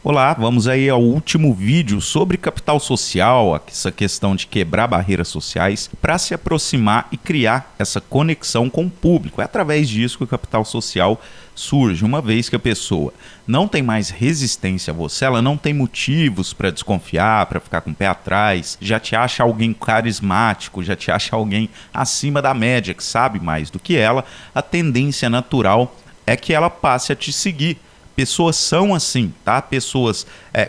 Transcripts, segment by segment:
Olá, vamos aí ao último vídeo sobre capital social, essa questão de quebrar barreiras sociais para se aproximar e criar essa conexão com o público. É através disso que o capital social surge, uma vez que a pessoa não tem mais resistência a você, ela não tem motivos para desconfiar, para ficar com o pé atrás, já te acha alguém carismático, já te acha alguém acima da média, que sabe mais do que ela, a tendência natural é que ela passe a te seguir. Pessoas são assim, tá?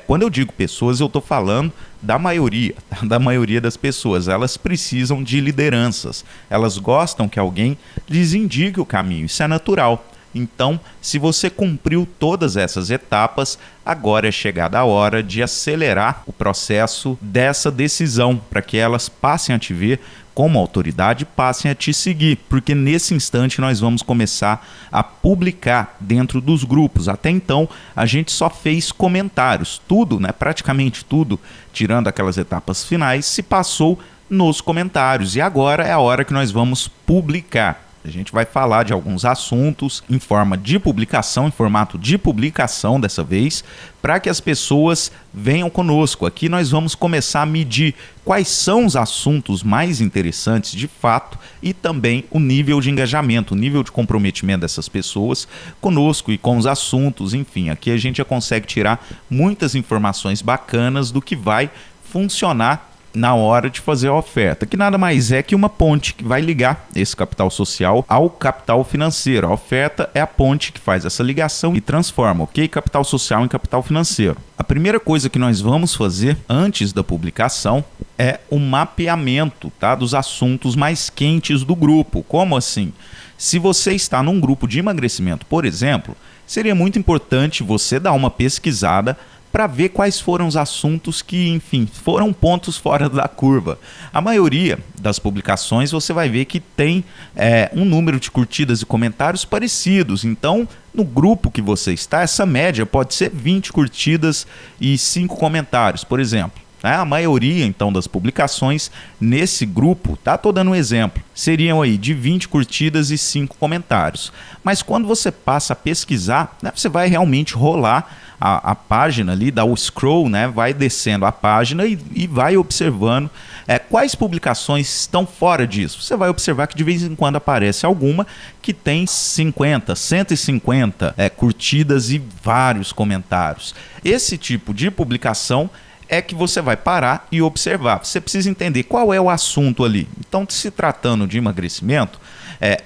Quando eu digo pessoas, eu estou falando da maioria, tá? Da maioria das pessoas. Elas precisam de lideranças, elas gostam que alguém lhes indique o caminho, isso é natural. Então, se você cumpriu todas essas etapas, agora é chegada a hora de acelerar o processo dessa decisão, para que elas passem a te ver como autoridade, passem a te seguir, porque nesse instante nós vamos começar a publicar dentro dos grupos. Até então, a gente só fez comentários, tudo, né, praticamente tudo, tirando aquelas etapas finais, se passou nos comentários. E agora é a hora que nós vamos publicar. A gente vai falar de alguns assuntos em forma de publicação, em formato de publicação dessa vez, para que as pessoas venham conosco. Aqui nós vamos começar a medir quais são os assuntos mais interessantes de fato e também o nível de engajamento, o nível de comprometimento dessas pessoas conosco e com os assuntos. Enfim, aqui a gente já consegue tirar muitas informações bacanas do que vai funcionar na hora de fazer a oferta, que nada mais é que uma ponte que vai ligar esse capital social ao capital financeiro. A oferta é a ponte que faz essa ligação e transforma, ok? Capital social em capital financeiro. A primeira coisa que nós vamos fazer antes da publicação é o mapeamento, tá, dos assuntos mais quentes do grupo. Como assim? Se você está num grupo de emagrecimento, por exemplo, seria muito importante você dar uma pesquisada para ver quais foram os assuntos que, enfim, foram pontos fora da curva. A maioria das publicações você vai ver que tem um número de curtidas e comentários parecidos. Então, no grupo que você está, essa média pode ser 20 curtidas e 5 comentários, por exemplo. A maioria, então, das publicações nesse grupo, tá? Estou dando um exemplo, seriam aí de 20 curtidas e 5 comentários. Mas quando você passa a pesquisar, né, você vai realmente rolar a página ali, dá o scroll, né, vai descendo a página e vai observando quais publicações estão fora disso. Você vai observar que de vez em quando aparece alguma que tem 50, 150 curtidas e vários comentários. Esse tipo de publicação é que você vai parar e observar. Você precisa entender qual é o assunto ali. Então, se tratando de emagrecimento,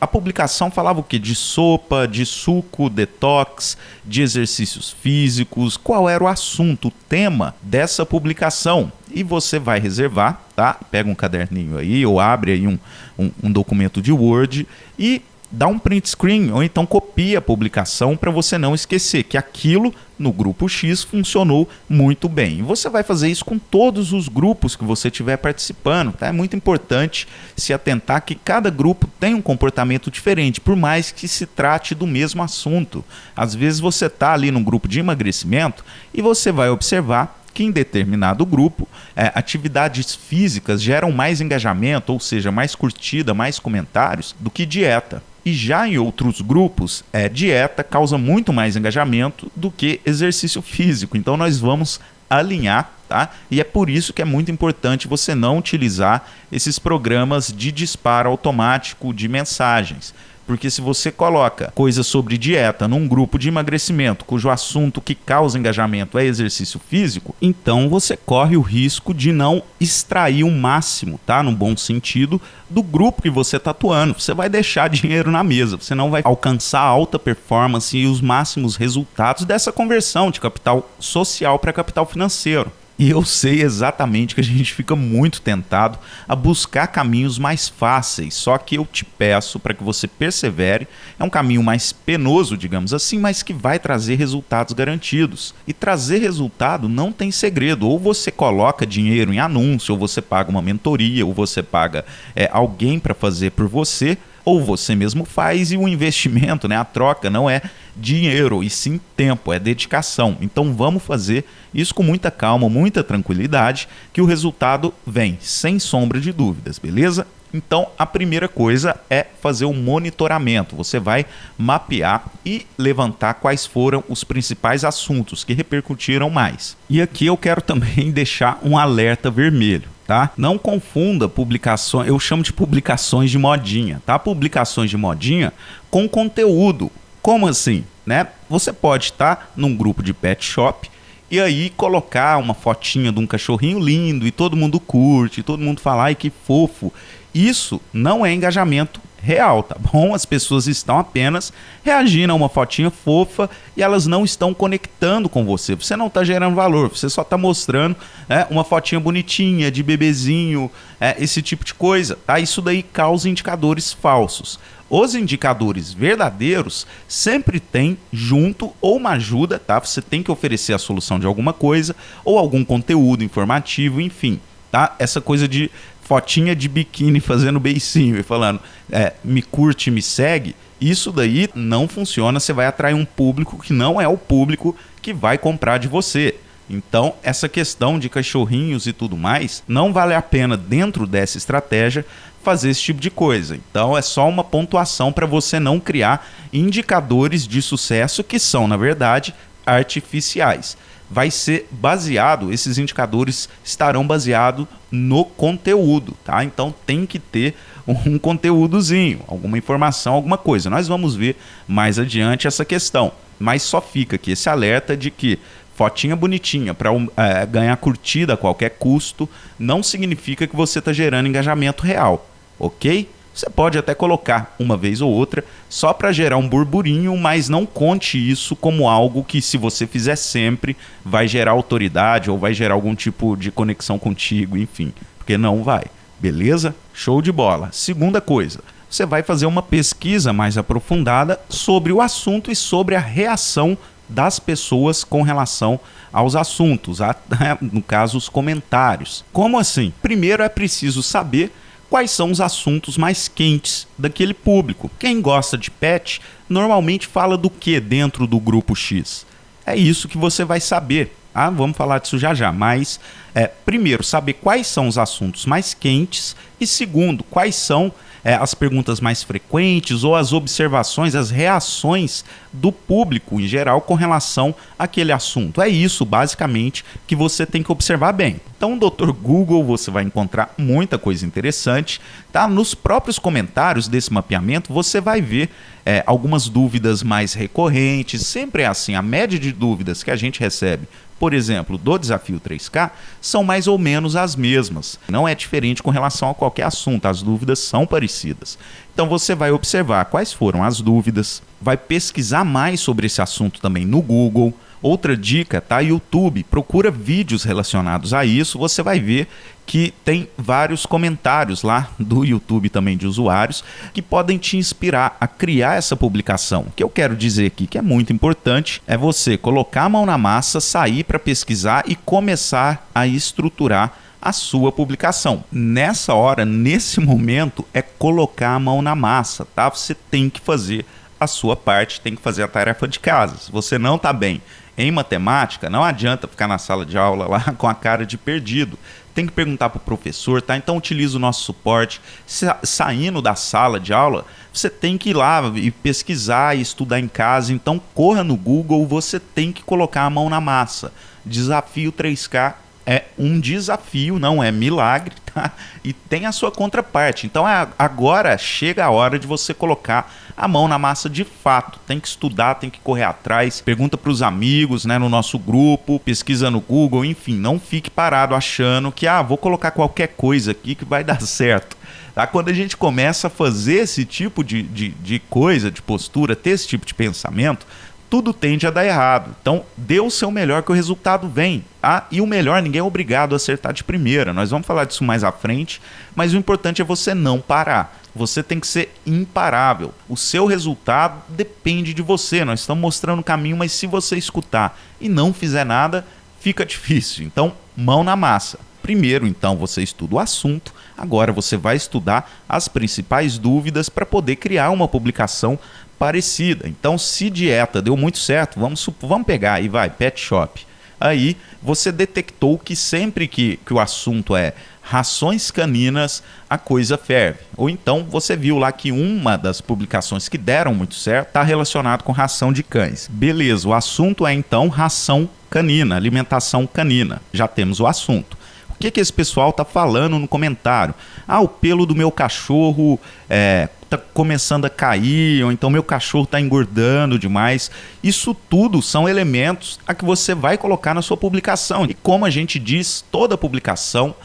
a publicação falava o quê? De sopa, de suco, detox, de exercícios físicos. Qual era o assunto, o tema dessa publicação? E você vai reservar, tá? Pega um caderninho aí ou abre aí um documento de Word e dá um print screen ou então copia a publicação para você não esquecer que aquilo no grupo X funcionou muito bem. E você vai fazer isso com todos os grupos que você estiver participando, tá? É muito importante se atentar que cada grupo tem um comportamento diferente, por mais que se trate do mesmo assunto. Às vezes você está ali num grupo de emagrecimento e você vai observar que em determinado grupo, atividades físicas geram mais engajamento, ou seja, mais curtida, mais comentários, do que dieta. E já em outros grupos, dieta causa muito mais engajamento do que exercício físico. Então nós vamos alinhar, tá? E é por isso que é muito importante você não utilizar esses programas de disparo automático de mensagens. Porque se você coloca coisas sobre dieta num grupo de emagrecimento, cujo assunto que causa engajamento é exercício físico, então você corre o risco de não extrair o máximo, tá? No bom sentido, do grupo que você está atuando. Você vai deixar dinheiro na mesa, você não vai alcançar alta performance e os máximos resultados dessa conversão de capital social para capital financeiro. E eu sei exatamente que a gente fica muito tentado a buscar caminhos mais fáceis, só que eu te peço para que você persevere. É um caminho mais penoso, digamos assim, mas que vai trazer resultados garantidos. E trazer resultado não tem segredo. Ou você coloca dinheiro em anúncio, ou você paga uma mentoria, ou você paga alguém para fazer por você, ou você mesmo faz, e o investimento, né, a troca não é dinheiro, e sim tempo, é dedicação. Então vamos fazer isso com muita calma, muita tranquilidade, que o resultado vem, sem sombra de dúvidas, beleza? Então, a primeira coisa é fazer o monitoramento. Você vai mapear e levantar quais foram os principais assuntos que repercutiram mais. E aqui eu quero também deixar um alerta vermelho, tá? Não confunda publicações, eu chamo de publicações de modinha, tá? Publicações de modinha com conteúdo. Como assim, né? Você pode estar num grupo de pet shop e aí colocar uma fotinha de um cachorrinho lindo e todo mundo curte, todo mundo fala, ai que fofo. Isso não é engajamento real, tá bom? As pessoas estão apenas reagindo a uma fotinha fofa e elas não estão conectando com você. Você não está gerando valor, você só está mostrando uma fotinha bonitinha de bebezinho, esse tipo de coisa, tá? Isso daí causa indicadores falsos. Os indicadores verdadeiros sempre tem junto ou uma ajuda, tá? Você tem que oferecer a solução de alguma coisa ou algum conteúdo informativo, enfim, tá? Essa coisa de fotinha de biquíni fazendo beicinho e falando me curte, me segue, isso daí não funciona, você vai atrair um público que não é o público que vai comprar de você. Então, essa questão de cachorrinhos e tudo mais, não vale a pena dentro dessa estratégia fazer esse tipo de coisa. Então, é só uma pontuação para você não criar indicadores de sucesso que são, na verdade, artificiais. Vai ser baseado, esses indicadores estarão baseados no conteúdo, tá? Então tem que ter um conteúdozinho, alguma informação, alguma coisa. Nós vamos ver mais adiante essa questão, mas só fica aqui esse alerta de que fotinha bonitinha para ganhar curtida a qualquer custo não significa que você está gerando engajamento real, ok? Você pode até colocar uma vez ou outra só para gerar um burburinho, mas não conte isso como algo que, se você fizer sempre, vai gerar autoridade ou vai gerar algum tipo de conexão contigo, enfim, porque não vai, beleza? Show de bola. Segunda coisa, você vai fazer uma pesquisa mais aprofundada sobre o assunto e sobre a reação das pessoas com relação aos assuntos, no caso, os comentários. Como assim? Primeiro é preciso saber quais são os assuntos mais quentes daquele público. Quem gosta de pet normalmente fala do que dentro do grupo X? É isso que você vai saber. Vamos falar disso já já, mas primeiro, saber quais são os assuntos mais quentes e segundo, quais são as perguntas mais frequentes ou as observações, as reações do público em geral com relação àquele assunto. É isso, basicamente, que você tem que observar bem. Então, no Dr. Google, você vai encontrar muita coisa interessante, tá? Nos próprios comentários desse mapeamento, você vai ver algumas dúvidas mais recorrentes. Sempre é assim, a média de dúvidas que a gente recebe, por exemplo, do Desafio 3K, são mais ou menos as mesmas. Não é diferente com relação a qualquer assunto, as dúvidas são parecidas. Então você vai observar quais foram as dúvidas, vai pesquisar mais sobre esse assunto também no Google. Outra dica, tá? YouTube, procura vídeos relacionados a isso, você vai ver que tem vários comentários lá do YouTube também de usuários que podem te inspirar a criar essa publicação. O que eu quero dizer aqui que é muito importante é você colocar a mão na massa, sair para pesquisar e começar a estruturar a sua publicação. Nessa hora, nesse momento, é colocar a mão na massa, tá? Você tem que fazer a sua parte, tem que fazer a tarefa de casa. Se você não está bem em matemática, não adianta ficar na sala de aula lá com a cara de perdido. Tem que perguntar para o professor, tá? Então utiliza o nosso suporte. Saindo da sala de aula, você tem que ir lá e pesquisar e estudar em casa. Então corra no Google, você tem que colocar a mão na massa. Desafio 3K é um desafio, não é milagre, tá? E tem a sua contraparte. Então agora chega a hora de você colocar a mão na massa de fato. Tem que estudar, tem que correr atrás, pergunta para os amigos, né, no nosso grupo, pesquisa no Google, enfim, não fique parado achando que vou colocar qualquer coisa aqui que vai dar certo. Tá? Quando a gente começa a fazer esse tipo de coisa, de postura, ter esse tipo de pensamento, tudo tende a dar errado. Então, dê o seu melhor que o resultado vem. E o melhor, ninguém é obrigado a acertar de primeira. Nós vamos falar disso mais à frente, mas o importante é você não parar. Você tem que ser imparável. O seu resultado depende de você. Nós estamos mostrando o caminho, mas se você escutar e não fizer nada, fica difícil. Então, mão na massa. Primeiro, então, você estuda o assunto. Agora você vai estudar as principais dúvidas para poder criar uma publicação parecida. Então, se dieta deu muito certo, vamos pegar aí, pet shop. aí você detectou que sempre que o assunto é rações caninas, a coisa ferve. Ou então você viu lá que uma das publicações que deram muito certo está relacionado com ração de cães. Beleza, o assunto é então ração canina, alimentação canina. Já temos o assunto. O que esse pessoal está falando no comentário? O pelo do meu cachorro está começando a cair, ou então meu cachorro está engordando demais. Isso tudo são elementos a que você vai colocar na sua publicação. E como a gente diz, toda publicação,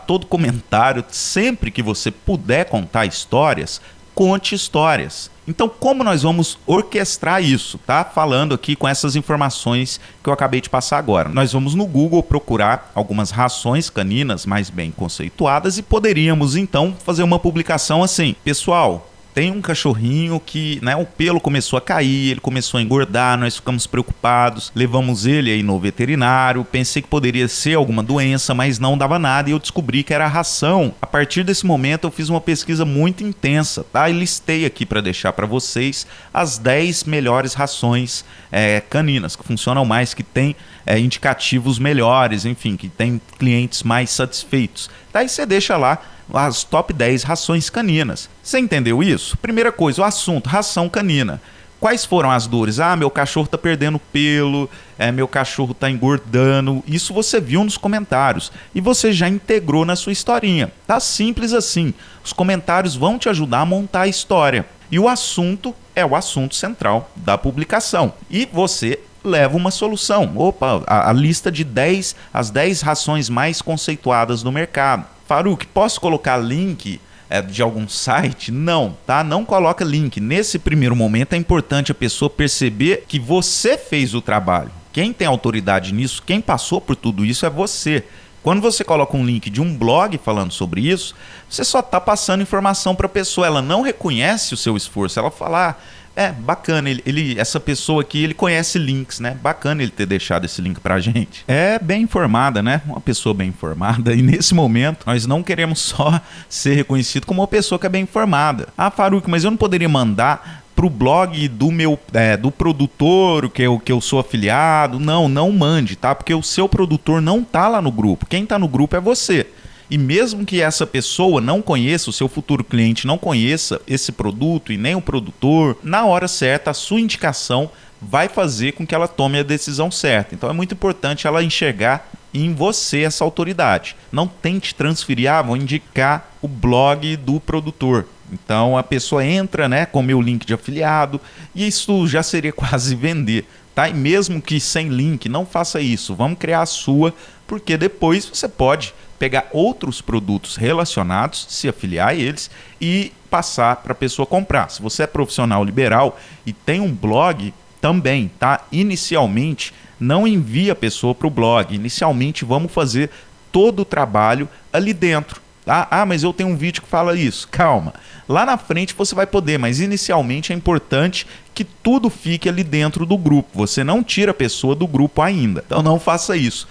todo comentário, sempre que você puder contar histórias, conte histórias. Então, como nós vamos orquestrar isso, tá? Falando aqui com essas informações que eu acabei de passar agora. Nós vamos no Google procurar algumas rações caninas mais bem conceituadas e poderíamos, então, fazer uma publicação assim. Pessoal, tem um cachorrinho que, o pelo começou a cair, ele começou a engordar, nós ficamos preocupados, levamos ele aí no veterinário, pensei que poderia ser alguma doença, mas não dava nada e eu descobri que era a ração. A partir desse momento eu fiz uma pesquisa muito intensa, tá? E listei aqui para deixar para vocês as 10 melhores rações caninas, que funcionam mais, que tem indicativos melhores, enfim, que tem clientes mais satisfeitos. Daí você deixa lá as top 10 rações caninas. Você entendeu isso? Primeira coisa, o assunto, ração canina. Quais foram as dores? Meu cachorro está perdendo pelo, meu cachorro está engordando. Isso você viu nos comentários e você já integrou na sua historinha. Tá simples assim. Os comentários vão te ajudar a montar a história. E o assunto é o assunto central da publicação. E você leva uma solução. A lista de as 10 rações mais conceituadas no mercado. Faruque, posso colocar link de algum site? Não, tá? Não coloca link. Nesse primeiro momento é importante a pessoa perceber que você fez o trabalho. Quem tem autoridade nisso, quem passou por tudo isso é você. Quando você coloca um link de um blog falando sobre isso, você só está passando informação para a pessoa. Ela não reconhece o seu esforço. Ela fala, bacana, essa pessoa aqui, ele conhece links, né? Bacana ele ter deixado esse link pra gente. É bem informada, né? Uma pessoa bem informada. E nesse momento, nós não queremos só ser reconhecido como uma pessoa que é bem informada. Faruque, mas eu não poderia mandar pro blog do produtor, que eu sou afiliado? Não mande, tá? Porque o seu produtor não tá lá no grupo. Quem tá no grupo é você. E mesmo que essa pessoa não conheça, o seu futuro cliente não conheça esse produto e nem o produtor, na hora certa a sua indicação vai fazer com que ela tome a decisão certa. Então é muito importante ela enxergar em você essa autoridade. Não tente transferir, vou indicar o blog do produtor. Então a pessoa entra, com o meu link de afiliado e isso já seria quase vender. Tá? E mesmo que sem link, não faça isso. Vamos criar a sua, porque depois você pode pegar outros produtos relacionados, se afiliar a eles e passar para a pessoa comprar. Se você é profissional liberal e tem um blog também, tá? Inicialmente, não envie a pessoa para o blog. Inicialmente, vamos fazer todo o trabalho ali dentro. Tá? Mas eu tenho um vídeo que fala isso. Calma. Lá na frente você vai poder, mas inicialmente é importante que tudo fique ali dentro do grupo. Você não tira a pessoa do grupo ainda. Então não faça isso.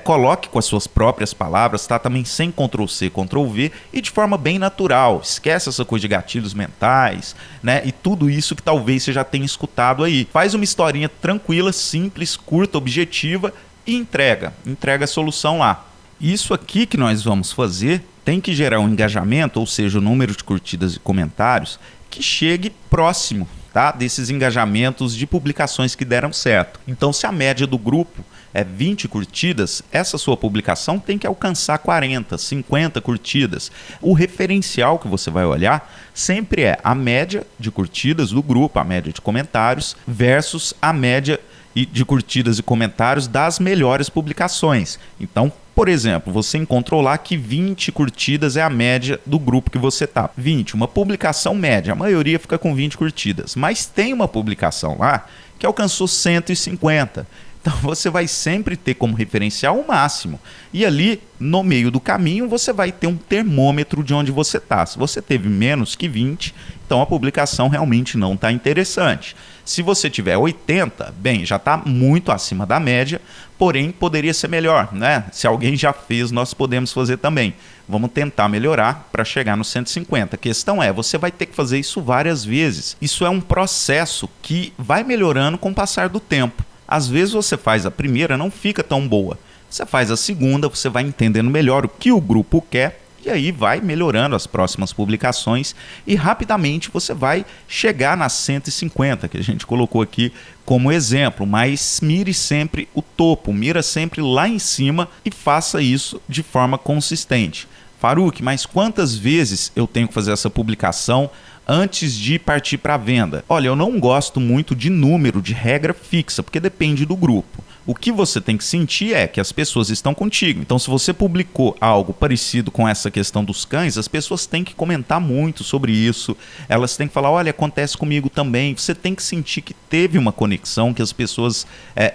Coloque com as suas próprias palavras, tá? Também sem Ctrl+C, Ctrl+V e de forma bem natural. Esquece essa coisa de gatilhos mentais, né? E tudo isso que talvez você já tenha escutado aí. Faz uma historinha tranquila, simples, curta, objetiva e entrega a solução lá. Isso aqui que nós vamos fazer tem que gerar um engajamento, ou seja, o número de curtidas e comentários, que chegue próximo, tá? Desses engajamentos de publicações que deram certo. Então, se a média do grupo é 20 curtidas, essa sua publicação tem que alcançar 40, 50 curtidas. O referencial que você vai olhar sempre é a média de curtidas do grupo, a média de comentários, versus a média de curtidas e comentários das melhores publicações. Então, por exemplo, você encontrou lá que 20 curtidas é a média do grupo que você tá. 20, uma publicação média, a maioria fica com 20 curtidas. Mas tem uma publicação lá que alcançou 150. Então você vai sempre ter como referencial o máximo. E ali, no meio do caminho, você vai ter um termômetro de onde você está. Se você teve menos que 20, então a publicação realmente não está interessante. Se você tiver 80, bem, já está muito acima da média, porém poderia ser melhor, né? Se alguém já fez, nós podemos fazer também. Vamos tentar melhorar para chegar no 150. A questão é, você vai ter que fazer isso várias vezes. Isso é um processo que vai melhorando com o passar do tempo. Às vezes você faz a primeira, não fica tão boa. Você faz a segunda, você vai entendendo melhor o que o grupo quer e aí vai melhorando as próximas publicações e rapidamente você vai chegar nas 150 que a gente colocou aqui como exemplo, mas mire sempre o topo, mira sempre lá em cima e faça isso de forma consistente. Faruk, mas quantas vezes eu tenho que fazer essa publicação antes de partir para a venda? Olha, eu não gosto muito de número, de regra fixa, porque depende do grupo. O que você tem que sentir é que as pessoas estão contigo. Então, se você publicou algo parecido com essa questão dos cães, as pessoas têm que comentar muito sobre isso. Elas têm que falar, olha, acontece comigo também. Você tem que sentir que teve uma conexão, que as pessoas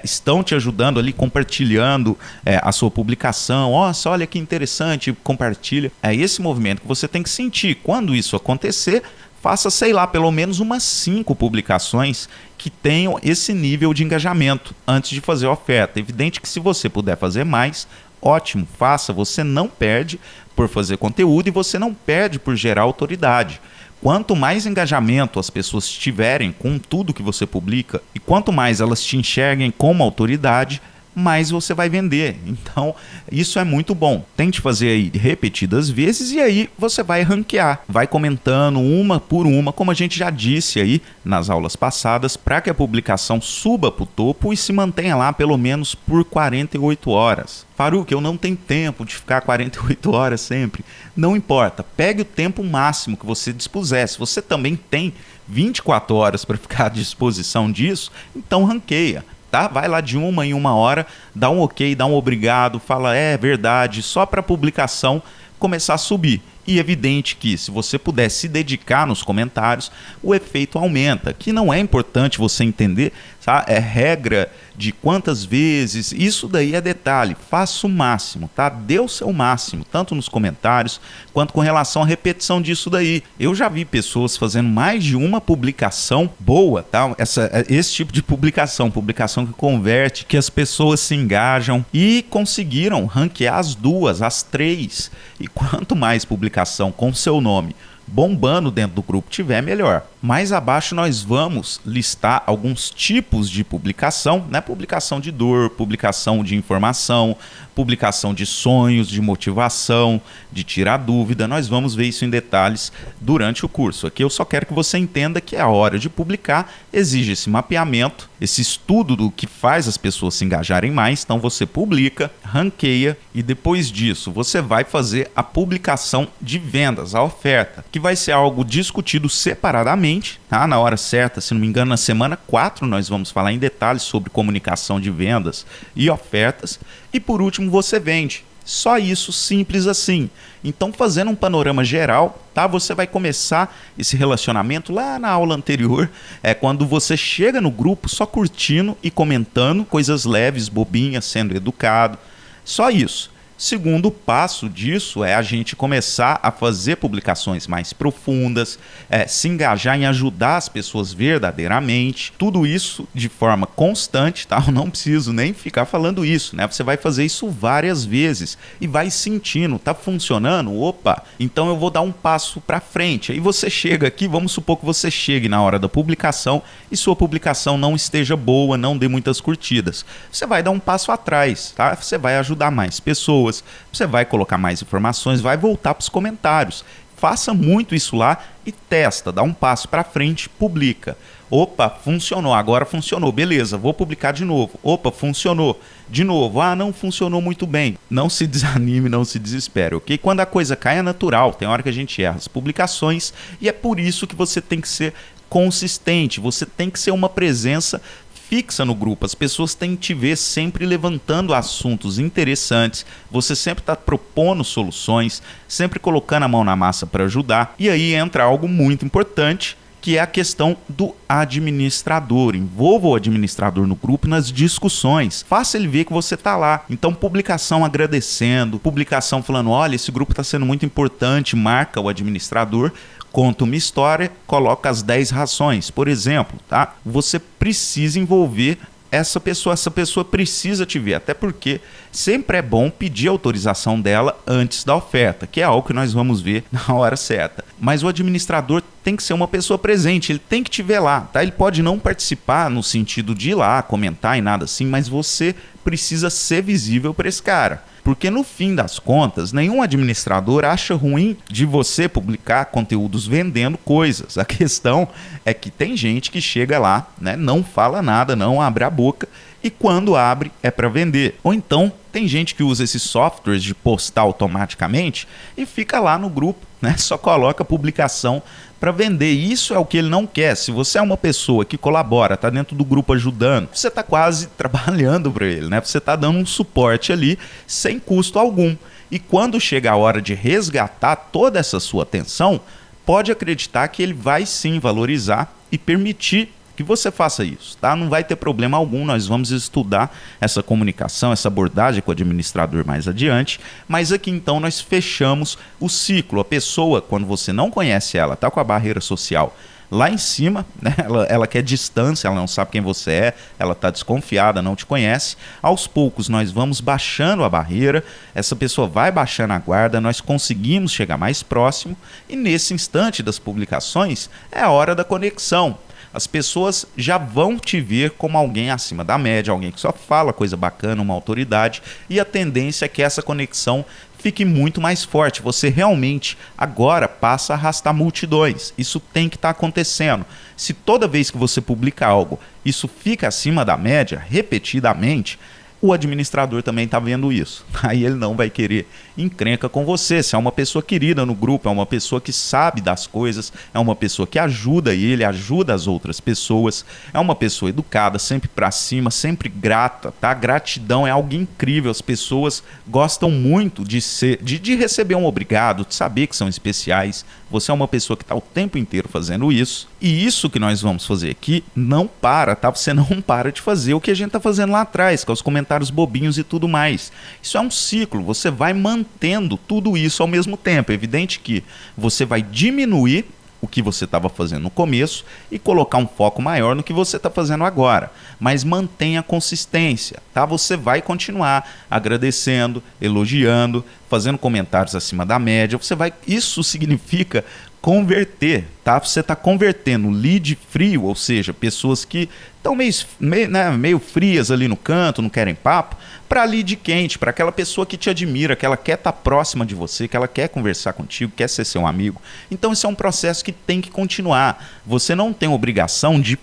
estão te ajudando ali, compartilhando a sua publicação. Nossa, olha que interessante, compartilha. É esse movimento que você tem que sentir. Quando isso acontecer, faça, sei lá, pelo menos umas 5 publicações que tenham esse nível de engajamento antes de fazer a oferta. Evidente que se você puder fazer mais, ótimo, faça. Você não perde por fazer conteúdo e você não perde por gerar autoridade. Quanto mais engajamento as pessoas tiverem com tudo que você publica e quanto mais elas te enxerguem como autoridade, mais você vai vender. Então, isso é muito bom. Tente fazer aí repetidas vezes e aí você vai ranquear. Vai comentando uma por uma, como a gente já disse aí nas aulas passadas, para que a publicação suba para o topo e se mantenha lá pelo menos por 48 horas. Faruk, eu não tenho tempo de ficar 48 horas sempre. Não importa, pegue o tempo máximo que você dispuser. Se você também tem 24 horas para ficar à disposição disso, então ranqueia. Tá? Vai lá de uma em uma hora, dá um ok, dá um obrigado, fala é verdade, só para a publicação começar a subir. E evidente que se você puder se dedicar nos comentários, o efeito aumenta, que não é importante você entender, tá? É regra de quantas vezes, isso daí é detalhe, faça o máximo, tá? Dê o seu máximo, tanto nos comentários, quanto com relação à repetição disso daí. Eu já vi pessoas fazendo mais de uma publicação boa, tá? Esse tipo de publicação que converte, que as pessoas se engajam e conseguiram ranquear as 2, as 3. E quanto mais publicação com seu nome bombando dentro do grupo tiver, melhor. Mais abaixo nós vamos listar alguns tipos de publicação, né? Publicação de dor, publicação de informação, publicação de sonhos, de motivação, de tirar dúvida. Nós vamos ver isso em detalhes durante o curso. Aqui eu só quero que você entenda que a hora de publicar exige esse mapeamento, esse estudo do que faz as pessoas se engajarem mais. Então você publica, ranqueia e depois disso você vai fazer a publicação de vendas, a oferta, que vai ser algo discutido separadamente, tá? Na hora certa, se não me engano, na semana 4 nós vamos falar em detalhes sobre comunicação de vendas e ofertas. E por último, você vende. Só isso, simples assim. Então, fazendo um panorama geral, tá? Você vai começar esse relacionamento lá na aula anterior, quando você chega no grupo só curtindo e comentando coisas leves, bobinhas, sendo educado. Só isso. Segundo passo disso é a gente começar a fazer publicações mais profundas, se engajar em ajudar as pessoas verdadeiramente, tudo isso de forma constante, tá? Eu não preciso nem ficar falando isso, né? Você vai fazer isso várias vezes e vai sentindo, tá funcionando? Opa, então eu vou dar um passo para frente. Aí você chega aqui, vamos supor que você chegue na hora da publicação e sua publicação não esteja boa, não dê muitas curtidas. Você vai dar um passo atrás, tá? Você vai ajudar mais pessoas, você vai colocar mais informações, vai voltar para os comentários. Faça muito isso lá e testa, dá um passo para frente, publica. Opa, funcionou, agora funcionou, beleza, vou publicar de novo. Opa, funcionou, de novo, não funcionou muito bem. Não se desanime, não se desespere, ok? Quando a coisa cai é natural, tem hora que a gente erra as publicações e é por isso que você tem que ser consistente, você tem que ser uma presença fixa no grupo. As pessoas têm que te ver sempre levantando assuntos interessantes, você sempre está propondo soluções, sempre colocando a mão na massa para ajudar. E aí entra algo muito importante, que é a questão do administrador. Envolva o administrador no grupo nas discussões. Faça ele ver que você está lá. Então, publicação agradecendo, publicação falando, olha, esse grupo está sendo muito importante, marca o administrador, conta uma história, coloca as 10 razões. Por exemplo, tá? Você precisa envolver essa pessoa precisa te ver, até porque sempre é bom pedir autorização dela antes da oferta, que é algo que nós vamos ver na hora certa. Mas o administrador tem que ser uma pessoa presente, ele tem que te ver lá, tá? Ele pode não participar no sentido de ir lá, comentar e nada assim, mas você precisa ser visível para esse cara. Porque no fim das contas, nenhum administrador acha ruim de você publicar conteúdos vendendo coisas. A questão é que tem gente que chega lá, né, não fala nada, não abre a boca, e quando abre é para vender. Ou então tem gente que usa esses softwares de postar automaticamente e fica lá no grupo, né, só coloca publicação para vender. Isso é o que ele não quer. Se você é uma pessoa que colabora, está dentro do grupo ajudando, você está quase trabalhando para ele, né? Você está dando um suporte ali sem custo algum. E quando chega a hora de resgatar toda essa sua atenção, pode acreditar que ele vai sim valorizar e permitir que você faça isso, tá? Não vai ter problema algum, nós vamos estudar essa comunicação, essa abordagem com o administrador mais adiante, mas aqui então nós fechamos o ciclo. A pessoa, quando você não conhece ela, tá com a barreira social lá em cima, né? Ela quer distância, ela não sabe quem você é, ela está desconfiada, não te conhece. Aos poucos nós vamos baixando a barreira, essa pessoa vai baixando a guarda, nós conseguimos chegar mais próximo e nesse instante das publicações é a hora da conexão. As pessoas já vão te ver como alguém acima da média, alguém que só fala coisa bacana, uma autoridade, e a tendência é que essa conexão fique muito mais forte. Você realmente agora passa a arrastar multidões. Isso tem que estar acontecendo. Se toda vez que você publica algo, isso fica acima da média, repetidamente, o administrador também está vendo isso. Aí ele não vai querer encrenca com você. Se é uma pessoa querida no grupo, é uma pessoa que sabe das coisas, é uma pessoa que ajuda ele, ajuda as outras pessoas, é uma pessoa educada, sempre para cima, sempre grata, tá? Gratidão é algo incrível. As pessoas gostam muito de receber um obrigado, de saber que são especiais. Você é uma pessoa que está o tempo inteiro fazendo isso. E isso que nós vamos fazer aqui não para, tá? Você não para de fazer o que a gente está fazendo lá atrás, com os comentários bobinhos e tudo mais. Isso é um ciclo, você vai mantendo tudo isso ao mesmo tempo. É evidente que você vai diminuir o que você estava fazendo no começo e colocar um foco maior no que você está fazendo agora. Mas mantenha a consistência, tá? Você vai continuar agradecendo, elogiando, fazendo comentários acima da média. Isso significa converter, tá? Você está convertendo lead frio, ou seja, pessoas que estão meio frias ali no canto, não querem papo, para lead quente, para aquela pessoa que te admira, que ela quer estar próxima de você, que ela quer conversar contigo, quer ser seu amigo. Então esse é um processo que tem que continuar. Você não tem obrigação de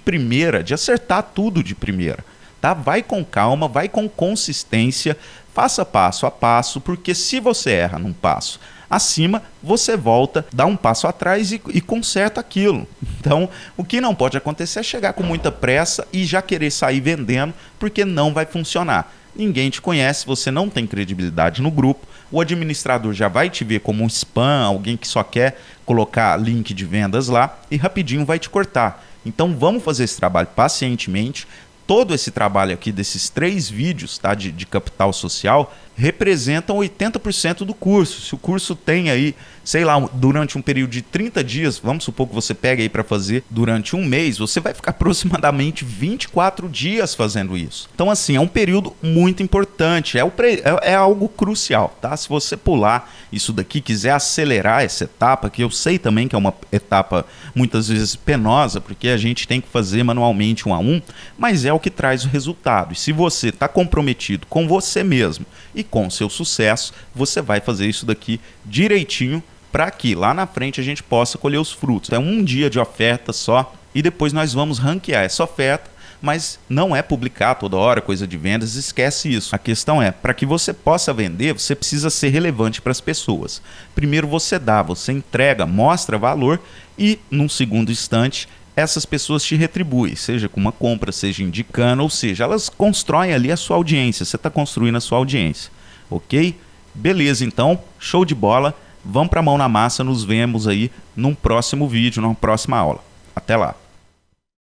acertar tudo de primeira, tá? Vai com calma, vai com consistência, faça passo a passo, porque se você erra num passo acima, você volta, dá um passo atrás e conserta aquilo. Então, o que não pode acontecer é chegar com muita pressa e já querer sair vendendo, porque não vai funcionar. Ninguém te conhece, você não tem credibilidade no grupo, o administrador já vai te ver como um spam, alguém que só quer colocar link de vendas lá e rapidinho vai te cortar. Então, vamos fazer esse trabalho pacientemente. Todo esse trabalho aqui desses 3 vídeos, tá, de capital social representam 80% do curso. Se o curso tem aí, sei lá, durante um período de 30 dias, vamos supor que você pega aí para fazer durante um mês, você vai ficar aproximadamente 24 dias fazendo isso. Então assim, é um período muito importante, é algo crucial, tá? Se você pular isso daqui, quiser acelerar essa etapa, que eu sei também que é uma etapa muitas vezes penosa, porque a gente tem que fazer manualmente 1 a 1, mas é o que traz o resultado. E se você está comprometido com você mesmo e com o seu sucesso, você vai fazer isso daqui direitinho para que lá na frente a gente possa colher os frutos. É um dia de oferta só e depois nós vamos ranquear essa oferta, mas não é publicar toda hora coisa de vendas, esquece isso. A questão é, para que você possa vender, você precisa ser relevante para as pessoas. Primeiro você dá, você entrega, mostra valor e num segundo instante essas pessoas te retribuem, seja com uma compra, seja indicando, ou seja, elas constroem ali a sua audiência, você está construindo a sua audiência, ok? Beleza, então, show de bola, vamos para a mão na massa, nos vemos aí num próximo vídeo, numa próxima aula. Até lá!